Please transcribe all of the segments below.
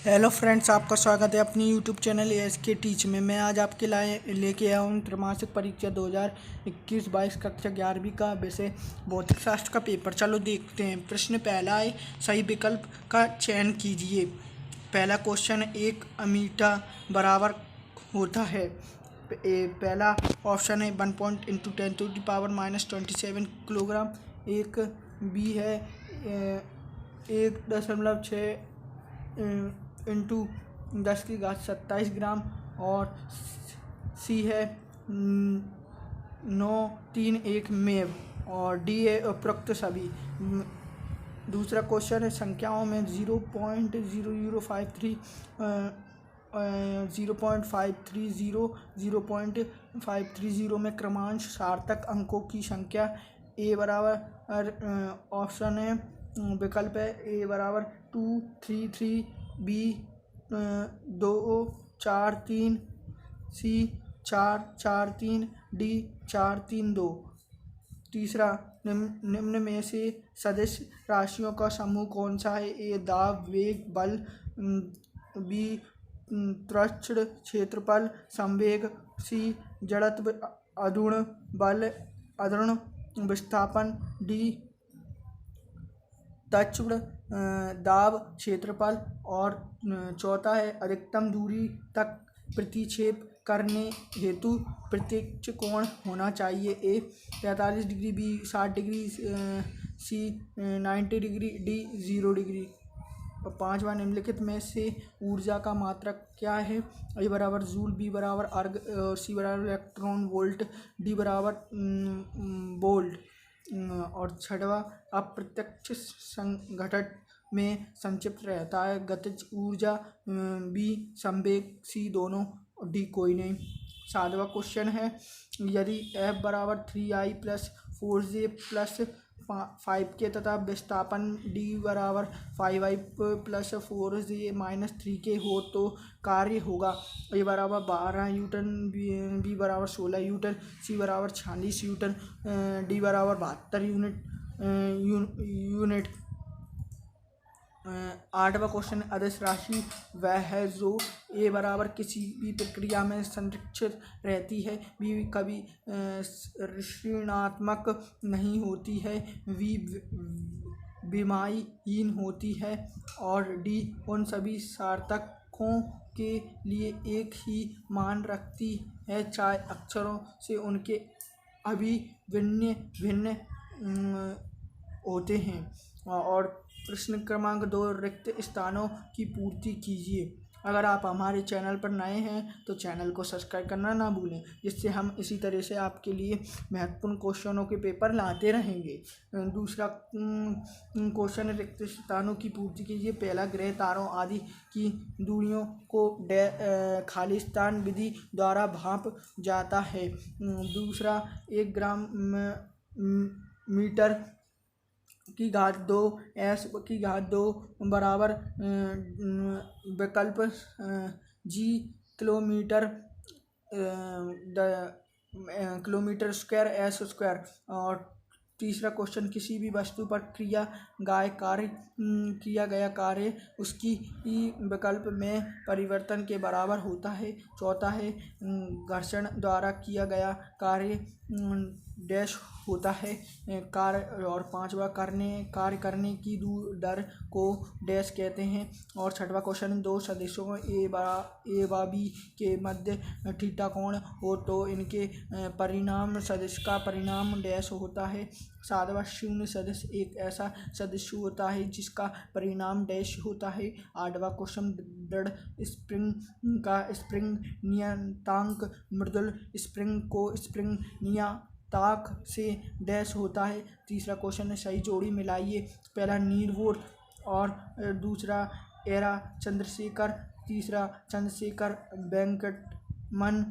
Hello friends, आपका स्वागत है अपनी यूट्यूब चैनल ASK टीच में। मैं आज आपके लेके आया हूँ त्रैमासिक परीक्षा 2021-22 कक्षा 11वीं का विषय भौतिक शास्त्र का पेपर। चलो देखते हैं। प्रश्न पहला है, सही विकल्प का चयन कीजिए। पहला क्वेश्चन, एक अमीटा बराबर होता है। पहला ऑप्शन है 1.10⁻⁻27 किलोग्राम। एक बी है 1.6 इंटू 10⁻27 ग्राम। और सी है 931 मेव। और डी है उपरोक्त सभी। दूसरा क्वेश्चन है, संख्याओं में 0.0053 0.530 0.530 में क्रमांश सार्थक अंकों की संख्या ए बराबर ऑप्शन है विकल्प है ए बराबर 233, बी 243, सी 443, डी 432। तीसरा, निम्न में से सदिश राशियों का समूह कौन सा है? ए दाब, वेग, बल, बी तृष्ण क्षेत्रफल संवेग, सी जड़त्व अधूर्ण बल अधूर्ण विस्थापन, डी तत्व दाब क्षेत्रफल। और चौथा है, अधिकतम दूरी तक प्रतिक्षेप करने हेतु प्रत्यक्ष कोण होना चाहिए। ए 45 डिग्री, बी 60 डिग्री, सी 90 डिग्री, डी 0 डिग्री। और पांचवा, निम्नलिखित में से ऊर्जा का मात्रक क्या है? ए बराबर जूल, बी बराबर अर्ग, सी बराबर इलेक्ट्रॉन वोल्ट, डी बराबर वोल्ट। और छठवा, अप्रत्यक्ष संघटन में संक्षिप्त रहता है। गतिज ऊर्जा, बी संवेग, सी दोनों, डी कोई नहीं। सातवां क्वेश्चन है, यदि F बराबर 3I + 4J + 5 के तथा विस्थापन D बराबर 5I + 4J - 3 के हो तो कार्य होगा। ए बराबर 12 न्यूटन, बी बराबर 16 न्यूटन, सी बराबर 46 न्यूटन, डी बराबर 72 यूनिट। आठवां क्वेश्चन, अदिश राशि वह है जो ए बराबर किसी भी प्रक्रिया में संरक्षित रहती है, बी कभी ऋणात्मक नहीं होती है, वी विमाहीन होती है, और डी उन सभी सार्थकों के लिए एक ही मान रखती है चाहे अक्षरों से उनके अभिभिन्न भिन्न होते हैं। और प्रश्न क्रमांक 2, रिक्त स्थानों की पूर्ति कीजिए। अगर आप हमारे चैनल पर नए हैं तो चैनल को सब्सक्राइब करना ना भूलें, जिससे हम इसी तरह से आपके लिए महत्वपूर्ण क्वेश्चनों के पेपर लाते रहेंगे। दूसरा क्वेश्चन, रिक्त स्थानों की पूर्ति कीजिए। पहला, ग्रह तारों आदि की दूरियों को खाली स्थान विधि द्वारा भाप जाता है। दूसरा, 1 ग्राम मीटर की घात 2 S की घात 2 बराबर विकल्प जी किलोमीटर स्क्वायर S स्क्वायर। और तीसरा क्वेश्चन, किसी भी वस्तु पर किया गया कार्य उसकी विकल्प में परिवर्तन के बराबर होता है। चौथा है, घर्षण द्वारा किया गया कार्य डैश होता है कार्य। और पांचवा, कार्य करने की दर को डैश कहते हैं। और छठवां क्वेश्चन, दो सदिशों ए व बी के मध्य थीटा कोण हो तो इनके परिणाम सदिश का परिणाम डैश होता है। सातवां, शून्य सदिश एक ऐसा सदिश होता है जिसका परिणाम डैश होता है। आठवां क्वेश्चन, दृढ़ स्प्रिंग का स्प्रिंग नियतांक मृदुल स्प्रिंग को स्प्रिंग नियतांक से डैश होता है। तीसरा क्वेश्चन है, सही जोड़ी मिलाइए। पहला, नील बोर और दूसरा एरा चंद्रशेखर, तीसरा चंद्रशेखर वेंकटमन,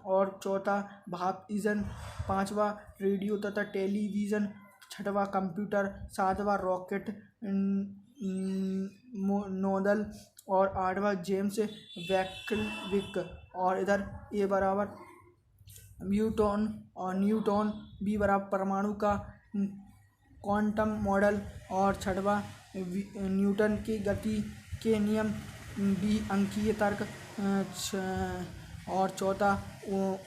और चौथा भाप इंजन, पांचवा रेडियो तथा टेलीविज़न, छठवां कंप्यूटर, सातवां रॉकेट नोदल, और आठवां जेम्स वैकल्पिक। और इधर ए बराबर न्यूटन, बी बराबर परमाणु का क्वांटम मॉडल, और छठवां न्यूटन की गति के नियम, बी अंकीय तर्क और चौथा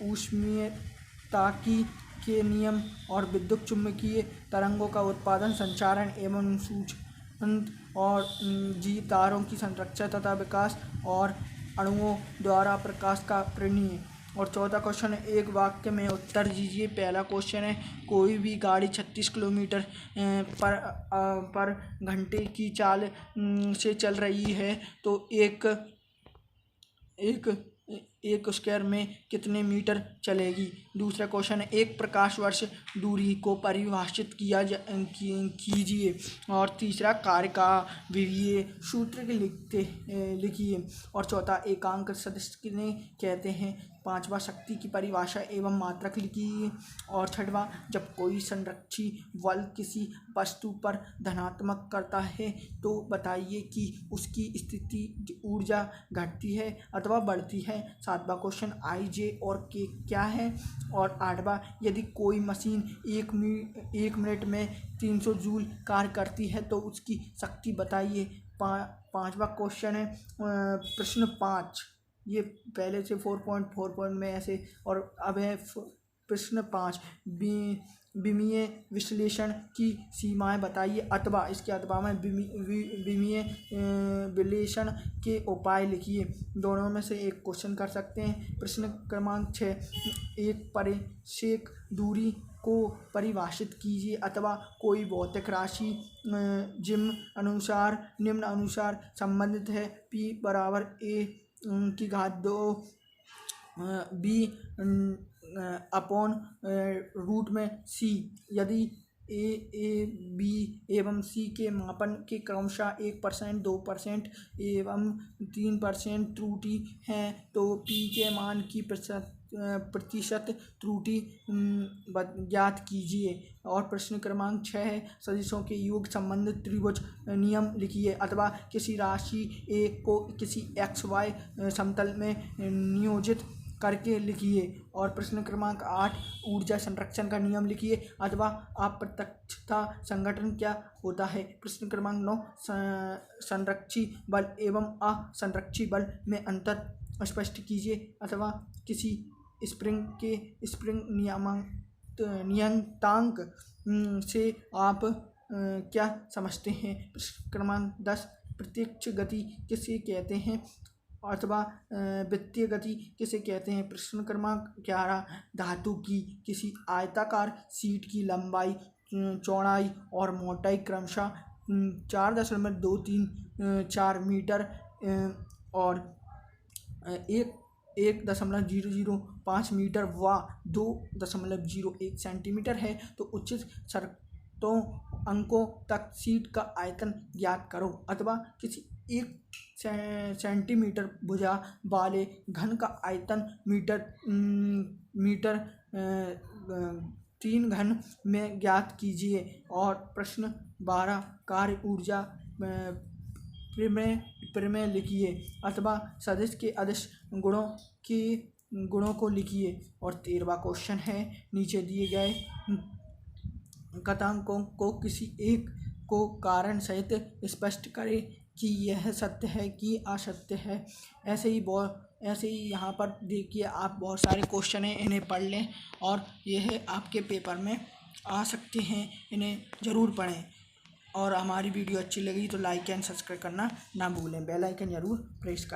ऊष्मीयताकी के नियम और विद्युत चुम्बकीय तरंगों का उत्पादन, संचारण एवं सूचन और जी तारों की संरचना तथा विकास और अणुओं द्वारा प्रकाश का प्रणीय। और चौथा क्वेश्चन है, एक वाक्य में उत्तर दीजिए। पहला क्वेश्चन है, कोई भी गाड़ी 36 किलोमीटर पर घंटे की चाल से चल रही है तो एक स्क्वायर में कितने मीटर चलेगी। दूसरा क्वेश्चन है, एक प्रकाश वर्ष दूरी को परिभाषित कीजिए। और तीसरा, कार्य का विभीय सूत्र लिखिए। और चौथा, एकांक सदिश किन्हें कहते हैं। पांचवा, शक्ति की परिभाषा एवं मात्रक लिखिए। और छठवां, जब कोई संरक्षी बल किसी वस्तु पर धनात्मक करता है तो बताइए कि उसकी स्थिति ऊर्जा घटती है अथवा बढ़ती है। सातवां क्वेश्चन, आई, जे और के क्या है। और आठवां, यदि कोई मशीन एक मिनट में 300 जूल कार्य करती है तो उसकी शक्ति बताइए। पांचवा क्वेश्चन है, प्रश्न 5, ये पहले से 4.4 में ऐसे, और अब है प्रश्न 5, विमीय विश्लेषण की सीमाएं बताइए अथवा इसके अथवा में विमीय विश्लेषण के उपाय लिखिए। दोनों में से एक क्वेश्चन कर सकते हैं। प्रश्न क्रमांक 6, एक परिसेक दूरी को परिभाषित कीजिए अथवा कोई भौतिक राशि निम्न अनुसार संबंधित है। P बराबर A की घात 2 B अपॉन रूट में C। यदि A, B एवं C के मापन के क्रमशः 1%, 2% एवं 3% त्रुटि हैं तो P के मान की प्रतिशत त्रुटि ज्ञात कीजिए। और प्रश्न क्रमांक 6 है, सदिशों के योग संबंधित त्रिभुज नियम लिखिए अथवा किसी राशि A को किसी XY समतल में नियोजित करके लिखिए। और प्रश्न क्रमांक 8, ऊर्जा संरक्षण का नियम लिखिए अथवा अप्रत्यक्षता संगठन क्या होता है। प्रश्न क्रमांक 9, संरक्षी बल एवं असंरक्षी बल में अंतर स्पष्ट कीजिए अथवा किसी स्प्रिंग के स्प्रिंग नियतांक से आप क्या समझते हैं। प्रश्न क्रमांक 10, प्रत्यक्ष गति किसे कहते हैं अथवा वृत्तीय गति किसे कहते हैं। प्रश्न क्रमांक 11, धातु की किसी आयताकार शीट की लंबाई, चौड़ाई और मोटाई क्रमशः 4.234 मीटर और 1.005 मीटर व 2.01 सेंटीमीटर है तो उचित शर्तों अंकों तक शीट का आयतन ज्ञात करो अथवा किसी 1 सेंटीमीटर भुजा वाले घन का आयतन मीटर 3 घन में ज्ञात कीजिए। और प्रश्न 12, कार्य ऊर्जा प्रमेय लिखिए अथवा सदिश के अदिश गुणों को लिखिए। और 13वां क्वेश्चन है, नीचे दिए गए कथांकों को किसी एक को कारण सहित स्पष्ट करें कि यह सत्य है कि असत्य है। ऐसे ही यहाँ पर देखिए, आप बहुत सारे क्वेश्चन हैं, इन्हें पढ़ लें और यह आपके पेपर में आ सकते हैं, इन्हें ज़रूर पढ़ें। और हमारी वीडियो अच्छी लगी तो लाइक एंड सब्सक्राइब करना ना भूलें, बेल आइकन ज़रूर प्रेस करें।